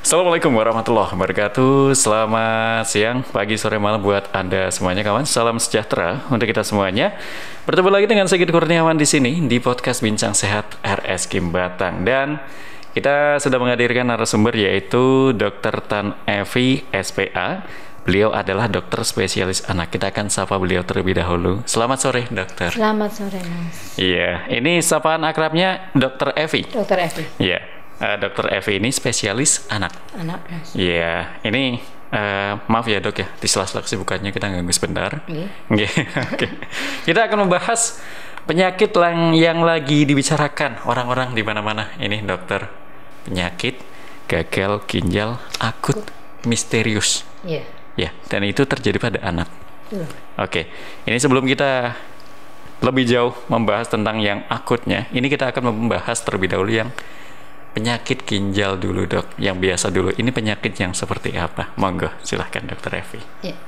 Assalamualaikum warahmatullahi wabarakatuh. Selamat siang, pagi, sore, malam buat Anda semuanya kawan. Salam sejahtera untuk kita semuanya. Bertemu lagi dengan Sigit Kurniawan di sini di podcast Bincang Sehat RSK Batang, dan kita sudah menghadirkan narasumber yaitu Dr. Tan Evi SPA. Beliau adalah dokter spesialis anak. Kita akan sapa beliau terlebih dahulu. Selamat sore, dokter. Selamat sore, Mas. Iya, ini sapaan akrabnya Dr. Evi. Dokter Evi. Iya, Dr. Evi ini spesialis anak. Anak, Mas. Iya, ini maaf ya dok ya, di sela-sela kesibukannya kita ganggu sebentar. Iya. Oke. Kita akan membahas penyakit yang lagi dibicarakan orang-orang di mana-mana. Ini dokter, penyakit gagal ginjal akut misterius. Iya. Ya, dan itu terjadi pada anak. Oke, ini sebelum kita lebih jauh membahas tentang yang akutnya, ini kita akan membahas terlebih dahulu yang penyakit ginjal dulu, dok. Yang biasa dulu. Ini penyakit yang seperti apa? Monggo, silahkan dokter Evi. Ya.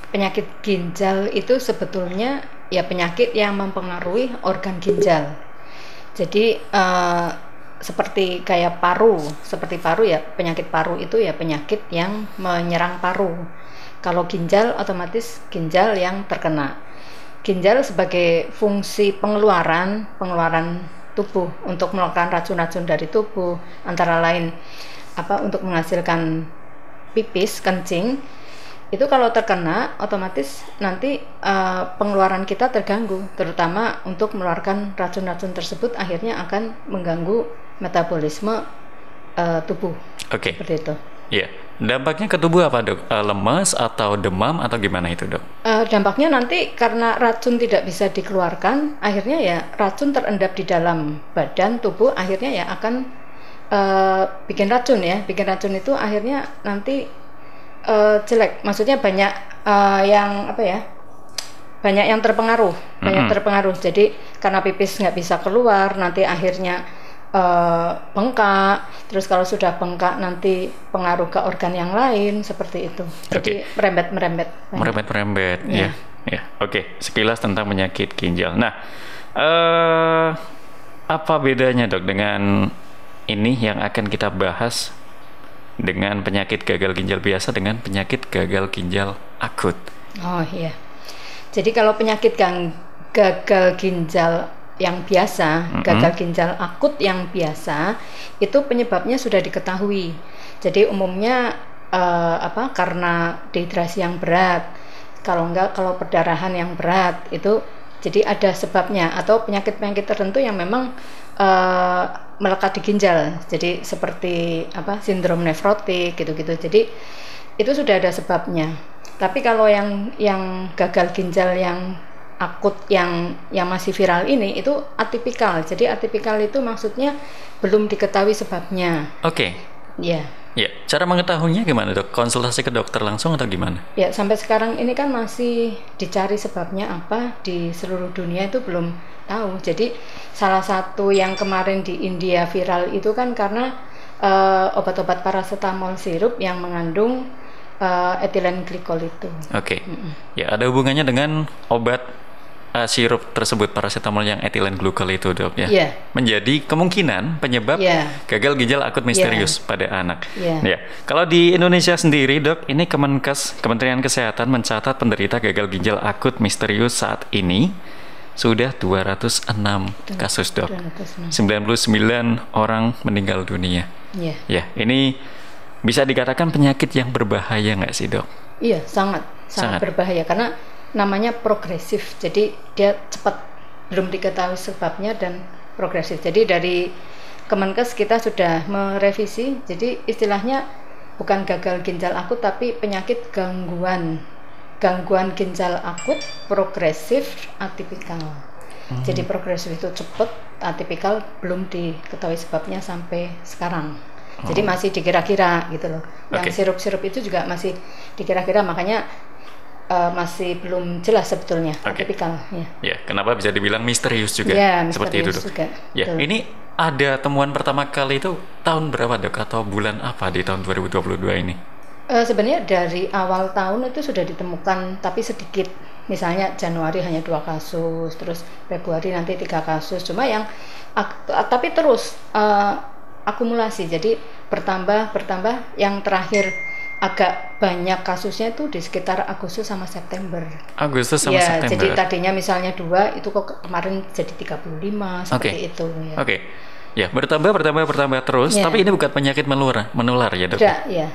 Penyakit ginjal itu sebetulnya ya penyakit yang mempengaruhi organ ginjal. Jadi seperti kayak seperti paru ya, penyakit paru itu ya penyakit yang menyerang paru. Kalau ginjal otomatis ginjal yang terkena. Ginjal sebagai fungsi pengeluaran tubuh untuk melakukan racun-racun dari tubuh, antara lain untuk menghasilkan pipis, kencing. Itu kalau terkena otomatis nanti pengeluaran kita terganggu, terutama untuk mengeluarkan racun-racun tersebut akhirnya akan mengganggu metabolisme tubuh. Oke. Seperti itu. Iya. Dampaknya ke tubuh apa, dok? Lemas atau demam atau gimana itu, dok? Dampaknya nanti karena racun tidak bisa dikeluarkan, akhirnya ya racun terendap di dalam badan tubuh, akhirnya ya akan bikin racun ya. Bikin racun itu akhirnya nanti jelek. Maksudnya banyak banyak yang terpengaruh, Jadi karena pipis nggak bisa keluar, nanti akhirnya bengkak. Terus kalau sudah bengkak nanti pengaruh ke organ yang lain, seperti itu. Jadi merembet. Ya. Oke, sekilas tentang penyakit ginjal. Nah, apa bedanya, dok, dengan ini yang akan kita bahas dengan penyakit gagal ginjal biasa dengan penyakit gagal ginjal akut? Oh iya. Jadi kalau penyakit gagal ginjal yang biasa, gagal ginjal akut yang biasa, itu penyebabnya sudah diketahui. Jadi umumnya karena dehidrasi yang berat, kalau perdarahan yang berat, itu jadi ada sebabnya, atau penyakit-penyakit tertentu yang memang melekat di ginjal. Jadi seperti sindrom nefrotik gitu-gitu. Jadi itu sudah ada sebabnya. Tapi kalau yang gagal ginjal yang akut yang masih viral ini itu atipikal. Jadi atipikal itu maksudnya belum diketahui sebabnya. Oke. Ya. Ya, cara mengetahuinya gimana, dok? Konsultasi ke dokter langsung atau gimana? Ya, sampai sekarang ini kan masih dicari sebabnya apa, di seluruh dunia itu belum tahu. Jadi salah satu yang kemarin di India viral itu kan karena obat-obat paracetamol sirup yang mengandung etilen glikol itu. Oke. Ya, ada hubungannya dengan obat sirup tersebut, paracetamol yang etilen glikol itu, dok, ya. Yeah. Menjadi kemungkinan penyebab gagal ginjal akut misterius pada anak. Ya. Kalau di Indonesia sendiri, dok, ini Kementerian Kesehatan mencatat penderita gagal ginjal akut misterius saat ini sudah 206 kasus, dok. 99 orang meninggal dunia. Ya, ini bisa dikatakan penyakit yang berbahaya nggak sih, dok? Iya, sangat berbahaya karena namanya progresif. Jadi dia cepat, belum diketahui sebabnya dan progresif. Jadi dari Kemenkes kita sudah merevisi. Jadi istilahnya bukan gagal ginjal akut tapi penyakit gangguan ginjal akut progresif atipikal. Jadi progresif itu cepat, atipikal belum diketahui sebabnya sampai sekarang. Jadi masih dikira-kira gitu loh. Yang sirup-sirup itu juga masih dikira-kira, makanya masih belum jelas sebetulnya atipikal. Ya, kenapa bisa dibilang misterius juga? Ya, seperti itu, dok. Juga. Ya, ini ada temuan pertama kali itu tahun berapa, dok, atau bulan apa di tahun 2022 ini? Sebenarnya dari awal tahun itu sudah ditemukan, tapi sedikit. Misalnya Januari hanya 2 kasus, terus Februari nanti 3 kasus. Cuma yang tapi terus akumulasi. Jadi bertambah. Yang terakhir agak banyak kasusnya itu di sekitar Agustus sama September. Agustus sama ya, September. Jadi tadinya misalnya 2, itu kok kemarin jadi 35 seperti itu. Ya. Oke. Ya, bertambah terus. Ya. Tapi ini bukan penyakit menular ya, Dok?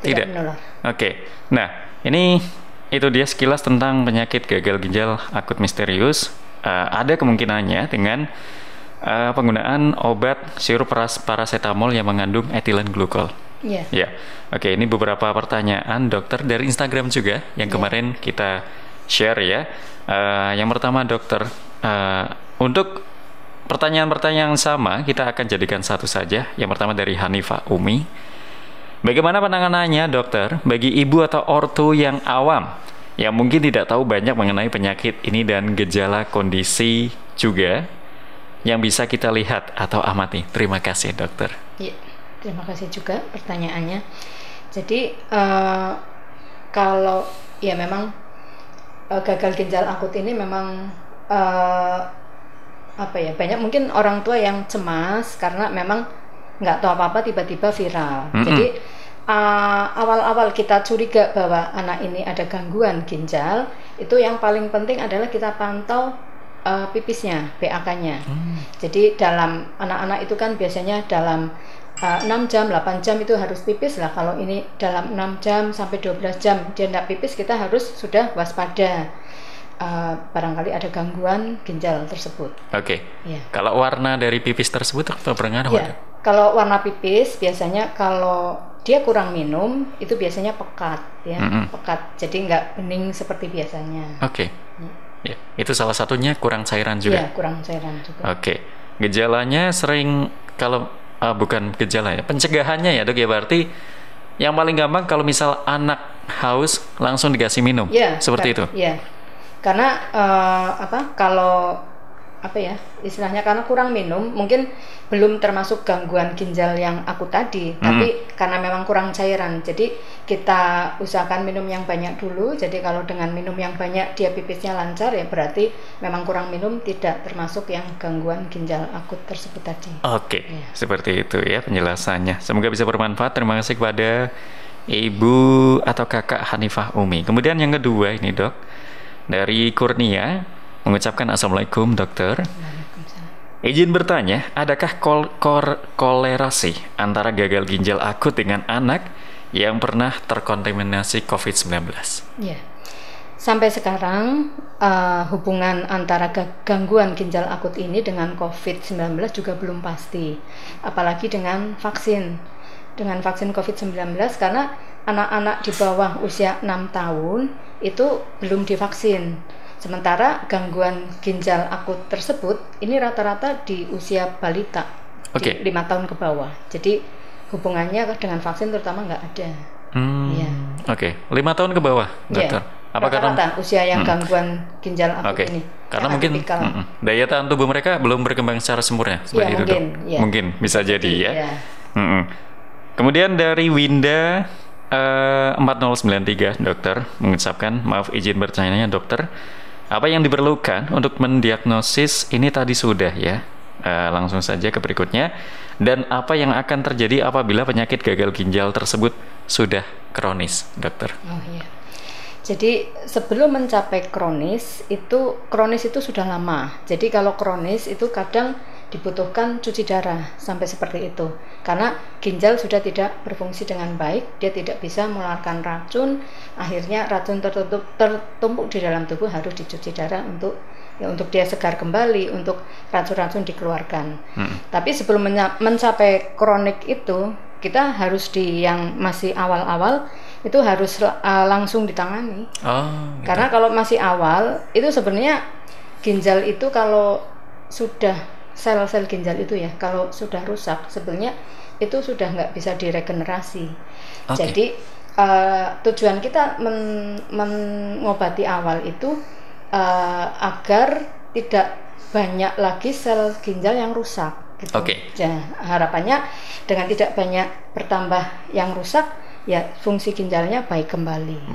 Tidak menular. Oke. Nah, ini itu dia sekilas tentang penyakit gagal ginjal akut misterius. Ada kemungkinannya dengan penggunaan obat sirup paracetamol yang mengandung etilen glukol. Iya. Ya. Oke, ini beberapa pertanyaan dokter dari Instagram juga yang kemarin kita share ya. Yang pertama dokter, untuk pertanyaan-pertanyaan sama kita akan jadikan satu saja. Yang pertama dari Hanifah Umi. Bagaimana penanganannya dokter bagi ibu atau ortu yang awam yang mungkin tidak tahu banyak mengenai penyakit ini dan gejala kondisi juga yang bisa kita lihat atau amati? Terima kasih dokter. Ya, terima kasih juga pertanyaannya. Jadi kalau ya memang gagal ginjal akut ini memang banyak mungkin orang tua yang cemas karena memang nggak tahu apa-apa tiba-tiba viral. Jadi awal-awal kita curiga bahwa anak ini ada gangguan ginjal, itu yang paling penting adalah kita pantau pipisnya, BAK-nya. Jadi dalam anak-anak itu kan biasanya dalam 6 jam, 8 jam itu harus pipis lah. Kalau ini dalam 6 jam sampai 12 jam dia tidak pipis, kita harus sudah waspada. Barangkali ada gangguan ginjal tersebut. Oke. Ya. Kalau warna dari pipis tersebut berpengaruh? Ya. Kalau warna pipis biasanya kalau dia kurang minum itu biasanya pekat ya, pekat. Jadi nggak bening seperti biasanya. Oke. Ya, itu salah satunya kurang cairan juga. Ya, kurang cairan juga. Oke. Gejalanya sering kalau bukan gejala ya, pencegahannya ya dok ya, berarti yang paling gampang kalau misal anak haus langsung dikasih minum. Ya, seperti itu. Ya. Karena kalau istilahnya karena kurang minum mungkin belum termasuk gangguan ginjal yang akut tadi, tapi karena memang kurang cairan, jadi kita usahakan minum yang banyak dulu. Jadi kalau dengan minum yang banyak dia pipisnya lancar ya berarti memang kurang minum, tidak termasuk yang gangguan ginjal akut tersebut tadi. Oke, seperti itu ya penjelasannya. Semoga bisa bermanfaat. Terima kasih kepada Ibu atau Kakak Hanifah Umi. Kemudian yang kedua ini dok, dari Kurnia mengucapkan Assalamualaikum dokter. Izin bertanya, adakah kolerasi antara gagal ginjal akut dengan anak yang pernah terkontaminasi COVID-19? Ya, sampai sekarang hubungan antara gangguan ginjal akut ini dengan COVID-19 juga belum pasti. Apalagi dengan vaksin COVID-19, karena anak-anak di bawah usia 6 tahun itu belum divaksin. Sementara gangguan ginjal akut tersebut ini rata-rata di usia balita, di 5 tahun ke bawah. Jadi hubungannya dengan vaksin terutama nggak ada. Oke, 5 tahun ke bawah, dokter. Apakah rata-rata usia yang gangguan ginjal akut ini? Karena mungkin daya tahan tubuh mereka belum berkembang secara sempurna seperti itu, dok. Mungkin bisa jadi ya. Kemudian dari Winda 4093 dokter mengucapkan, maaf izin bertanya dokter, apa yang diperlukan untuk mendiagnosis ini tadi sudah ya, langsung saja ke berikutnya, dan apa yang akan terjadi apabila penyakit gagal ginjal tersebut sudah kronis dokter? Jadi sebelum mencapai kronis itu sudah lama. Jadi kalau kronis itu kadang dibutuhkan cuci darah sampai seperti itu, karena ginjal sudah tidak berfungsi dengan baik, dia tidak bisa mengeluarkan racun, akhirnya racun tertumpuk di dalam tubuh, harus dicuci darah untuk dia segar kembali, untuk racun-racun dikeluarkan. Tapi sebelum mencapai kronik itu, kita harus di yang masih awal-awal itu harus langsung ditangani. Karena kalau masih awal itu sebenarnya ginjal itu kalau sudah sel-sel ginjal itu ya, kalau sudah rusak sebenarnya itu sudah nggak bisa diregenerasi. Jadi tujuan kita mengobati awal itu agar tidak banyak lagi sel ginjal yang rusak gitu. Harapannya dengan tidak banyak bertambah yang rusak, ya fungsi ginjalnya baik kembali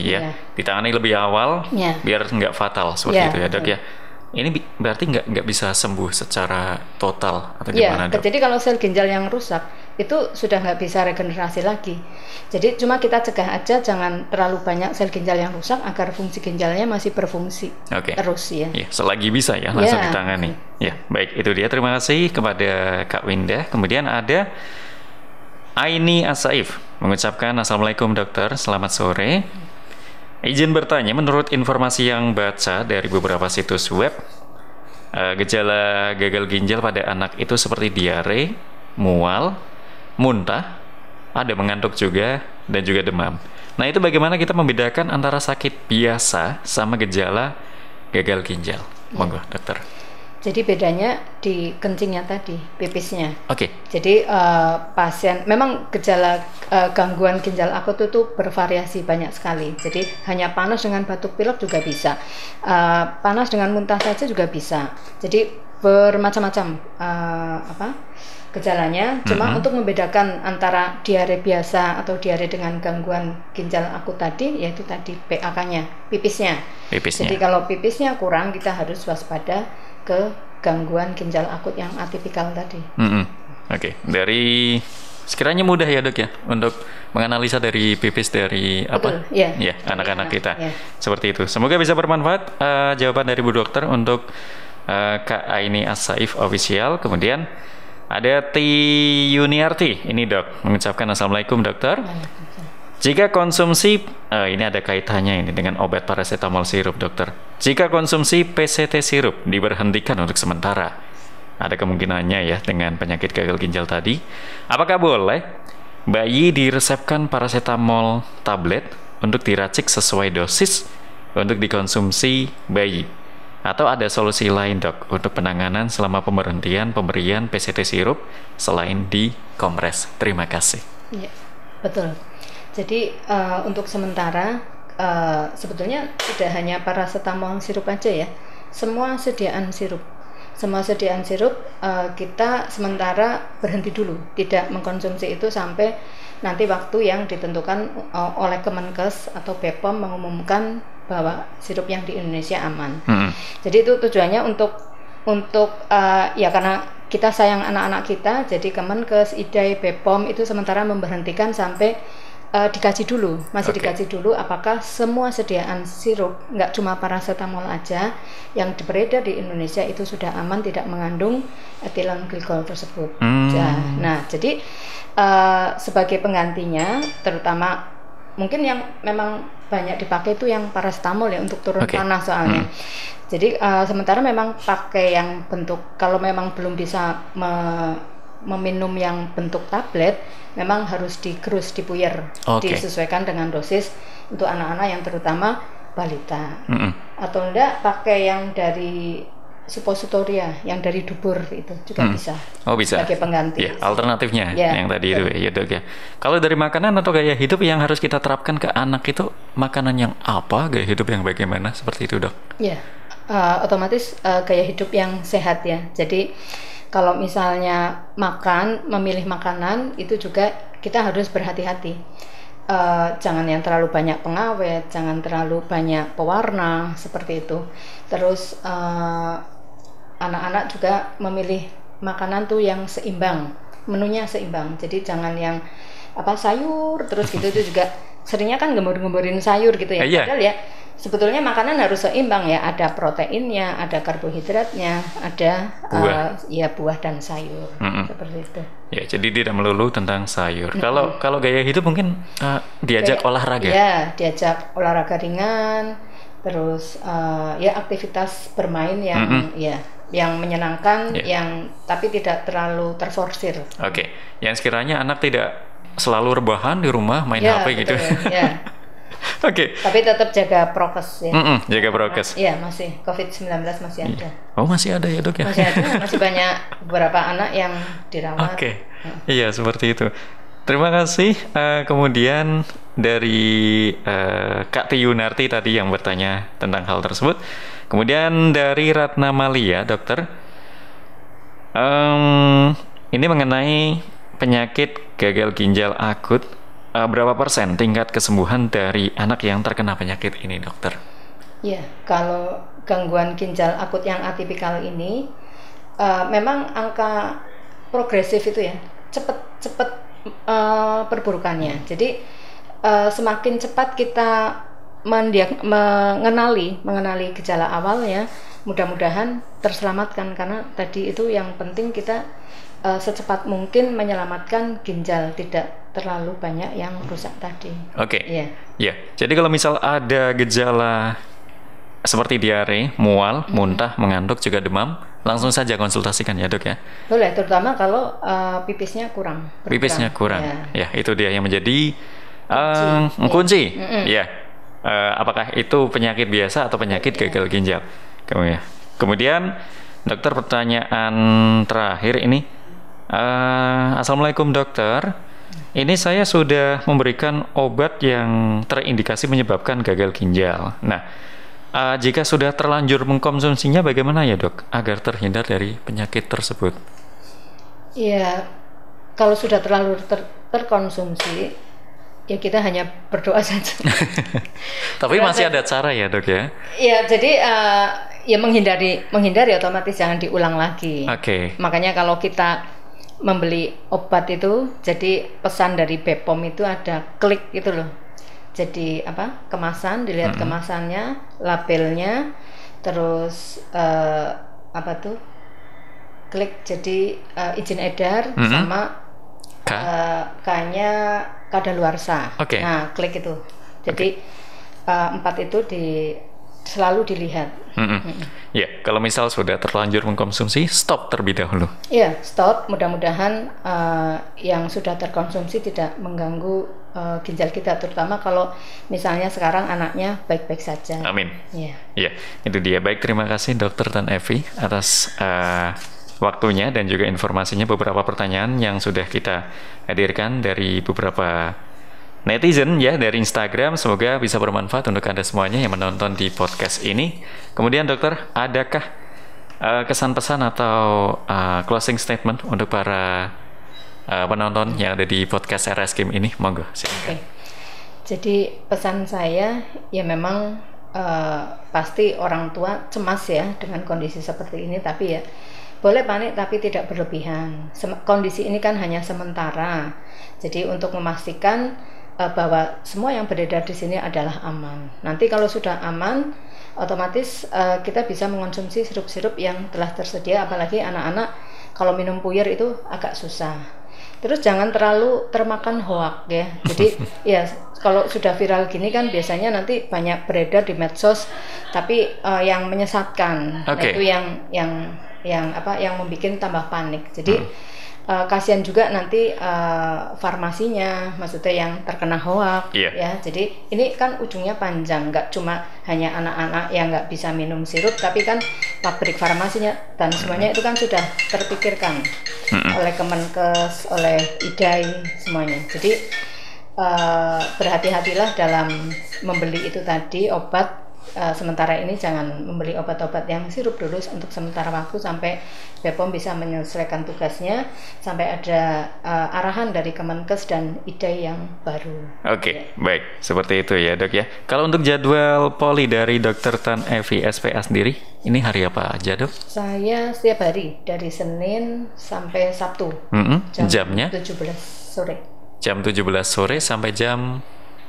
ya. Ditangani lebih awal biar nggak fatal seperti itu ya dok ya. Ini berarti nggak bisa sembuh secara total atau gimana dok? Jadi kalau sel ginjal yang rusak itu sudah nggak bisa regenerasi lagi. Jadi cuma kita cegah aja jangan terlalu banyak sel ginjal yang rusak agar fungsi ginjalnya masih berfungsi terus ya. Ya, selagi bisa ya langsung ditangani. Ya, baik itu dia. Terima kasih kepada Kak Windah. Kemudian ada Aini Asaif mengucapkan Assalamualaikum dokter, selamat sore. Izin bertanya, menurut informasi yang baca dari beberapa situs web, gejala gagal ginjal pada anak itu seperti diare, mual, muntah, ada mengantuk juga, dan juga demam. Nah, itu bagaimana kita membedakan antara sakit biasa sama gejala gagal ginjal? Monggo, dokter. Jadi bedanya di kencingnya tadi, pipisnya. Oke. Jadi pasien, memang gejala gangguan ginjal akut itu bervariasi banyak sekali. Jadi hanya panas dengan batuk pilek juga bisa, panas dengan muntah saja juga bisa. Jadi bermacam-macam gejalanya, cuma untuk membedakan antara diare biasa atau diare dengan gangguan ginjal akut tadi, yaitu tadi PAK-nya, pipisnya. Jadi kalau pipisnya kurang, kita harus waspada ke gangguan ginjal akut yang atipikal tadi. Oke. Dari sekiranya mudah ya dok ya untuk menganalisa dari pipis dari anak-anak kita. Seperti itu. Semoga bisa bermanfaat jawaban dari Bu Dokter untuk Kak Aini Asaif Official. Kemudian ada Ti Yuniarti, ini dok, mengucapkan Assalamualaikum dokter. Jika konsumsi, ini ada kaitannya ini dengan obat paracetamol sirup dokter. Jika konsumsi PCT sirup diberhentikan untuk sementara, ada kemungkinannya ya dengan penyakit gagal ginjal tadi. Apakah boleh bayi diresepkan paracetamol tablet untuk diracik sesuai dosis untuk dikonsumsi bayi? Atau ada solusi lain dok untuk penanganan selama pemberhentian pemberian PCT sirup selain dikompres? Terima kasih. Ya, betul. Jadi untuk sementara sebetulnya tidak hanya paracetamol sirup aja ya. Semua sediaan sirup kita sementara berhenti dulu, tidak mengkonsumsi itu sampai nanti waktu yang ditentukan oleh Kemenkes atau BPOM mengumumkan bahwa sirup yang di Indonesia aman. Jadi itu tujuannya untuk ya karena kita sayang anak-anak kita, jadi Kemenkes, IDAI, BPOM itu sementara memberhentikan sampai dikaji dulu, dikaji dulu apakah semua sediaan sirup, nggak cuma paracetamol aja yang beredar di Indonesia itu sudah aman, tidak mengandung ethylene glycol tersebut. Nah, jadi sebagai penggantinya, terutama mungkin yang memang banyak dipakai itu yang paracetamol ya untuk turun panas soalnya. Jadi sementara memang pakai yang bentuk, kalau memang belum bisa meminum yang bentuk tablet, memang harus digerus, dipuyer, disesuaikan dengan dosis untuk anak-anak yang terutama balita. Atau enggak pakai yang dari suppositoria, yang dari dubur itu juga bisa. Bisa. Sebagai pengganti. Ya, alternatifnya yang tadi itu ya dok ya. Kalau dari makanan atau gaya hidup yang harus kita terapkan ke anak itu, makanan yang apa, gaya hidup yang bagaimana, seperti itu dok? Ya, otomatis gaya hidup yang sehat ya. Jadi kalau misalnya memilih makanan itu juga kita harus berhati-hati. Jangan yang terlalu banyak pengawet, jangan terlalu banyak pewarna seperti itu. Terus anak-anak juga memilih makanan tuh yang seimbang, menunya seimbang. Jadi jangan yang sayur terus gitu, itu juga seringnya kan gembur-gemburin sayur gitu ya. Padahal ya sebetulnya makanan harus seimbang ya, ada proteinnya, ada karbohidratnya, ada buah dan sayur seperti itu. Ya, jadi tidak melulu tentang sayur. Kalau gaya hidup mungkin diajak olahraga. Ya, diajak olahraga ringan, terus aktivitas bermain yang menyenangkan, yang tapi tidak terlalu terforsir. Yang sekiranya anak tidak selalu rebahan di rumah main HP gitu. Ya. Tapi tetap jaga prokes ya. Jaga prokes. Iya, masih COVID-19 masih ada. Masih ada ya dok ya? Masih ada, masih banyak beberapa anak yang dirawat. Iya, seperti itu. Terima kasih. Kemudian dari Kak Tiyunarti tadi yang bertanya tentang hal tersebut. Kemudian dari Ratna Malia, dokter. Ini mengenai penyakit gagal ginjal akut. Berapa persen tingkat kesembuhan dari anak yang terkena penyakit ini, dokter? Ya, kalau gangguan ginjal akut yang atipikal ini memang angka progresif itu ya. cepet perburukannya. Jadi semakin cepat kita mengenali gejala awalnya, mudah-mudahan terselamatkan, karena tadi itu yang penting kita secepat mungkin menyelamatkan ginjal, tidak terlalu banyak yang rusak tadi. Oke. Ya. Jadi kalau misal ada gejala seperti diare, mual, muntah, mengantuk, juga demam, langsung saja konsultasikan ya, Dok ya. Boleh, terutama kalau pipisnya kurang. Pipisnya kurang. Ya, itu dia yang menjadi kunci. Ya. Apakah itu penyakit biasa atau penyakit gagal ginjal? Kemudian dokter, pertanyaan terakhir ini. Assalamualaikum dokter. Ini saya sudah memberikan obat yang terindikasi menyebabkan gagal ginjal. Nah, jika sudah terlanjur mengkonsumsinya, bagaimana ya dok, agar terhindar dari penyakit tersebut? Ya, kalau sudah terlalu terkonsumsi, ya kita hanya berdoa saja. Tapi masih ada cara ya dok ya? Ya, jadi ya menghindari otomatis jangan diulang lagi. Oke. Makanya kalau kita membeli obat itu, jadi pesan dari BPOM itu ada klik itu loh. Jadi kemasan, dilihat kemasannya, labelnya, terus klik jadi izin edar sama K-nya kadaluarsa. Nah, klik itu. Jadi 4 itu selalu dilihat. Ya, kalau misal sudah terlanjur mengkonsumsi, stop terlebih dahulu. Iya, stop. Mudah-mudahan yang sudah terkonsumsi tidak mengganggu ginjal kita, terutama kalau misalnya sekarang anaknya baik-baik saja. Amin. Iya. Ya, itu dia. Baik, terima kasih Dokter Tan Evi atas waktunya dan juga informasinya. Beberapa pertanyaan yang sudah kita hadirkan dari beberapa netizen ya, dari Instagram, semoga bisa bermanfaat untuk Anda semuanya yang menonton di podcast ini. Kemudian dokter, adakah kesan pesan atau closing statement untuk para penonton yang ada di podcast RS Kim ini? Monggo, silakan. Jadi pesan saya ya memang pasti orang tua cemas ya dengan kondisi seperti ini, tapi ya boleh panik tapi tidak berlebihan. Kondisi ini kan hanya sementara. Jadi untuk memastikan bahwa semua yang beredar di sini adalah aman. Nanti kalau sudah aman, otomatis kita bisa mengonsumsi sirup-sirup yang telah tersedia, apalagi anak-anak kalau minum puyer itu agak susah. Terus jangan terlalu termakan hoak ya. Jadi ya kalau sudah viral gini kan biasanya nanti banyak beredar di medsos, tapi yang menyesatkan. Nah, itu yang membuat tambah panik. Jadi kasihan juga nanti farmasinya, maksudnya yang terkena hoak ya. Jadi ini kan ujungnya panjang, nggak cuma hanya anak-anak yang nggak bisa minum sirup, tapi kan pabrik farmasinya dan semuanya itu kan sudah terpikirkan oleh Kemenkes, oleh IDAI semuanya. Jadi berhati-hatilah dalam membeli itu tadi obat. Sementara ini jangan membeli obat-obat yang sirup dulu untuk sementara waktu sampai BPOM bisa menyelesaikan tugasnya, sampai ada arahan dari Kemenkes dan IDAI yang baru. Oke, baik, seperti itu ya dok ya. Kalau untuk jadwal poli dari Dokter Tan Evi SPA sendiri, ini hari apa aja dok? Saya setiap hari dari Senin sampai Sabtu. Jamnya? 17 sore. Jam 17 sore sampai jam?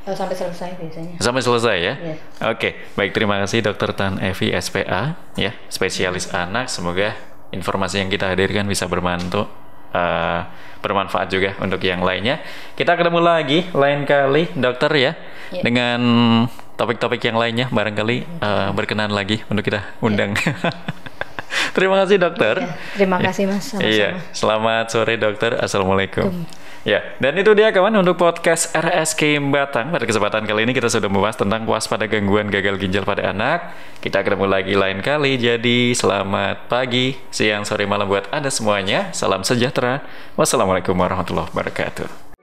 Sampai selesai biasanya. Sampai selesai ya? Yeah. Oke, baik, terima kasih Dokter Tan Evi SPA ya, spesialis anak. Semoga informasi yang kita hadirkan bisa bermanfaat juga untuk yang lainnya. Kita ketemu lagi lain kali dokter ya, dengan topik-topik yang lainnya barangkali berkenan lagi untuk kita undang. Terima kasih dokter. Terima kasih mas. Sama-sama. Iya, selamat sore dokter. Assalamualaikum. Ya, dan itu dia kawan untuk podcast RS Kim Batang. Pada kesempatan kali ini kita sudah membahas tentang waspada gangguan gagal ginjal pada anak. Kita ketemu lagi lain kali. Jadi selamat pagi, siang, sore, malam buat Anda semuanya. Salam sejahtera. Wassalamualaikum warahmatullahi wabarakatuh.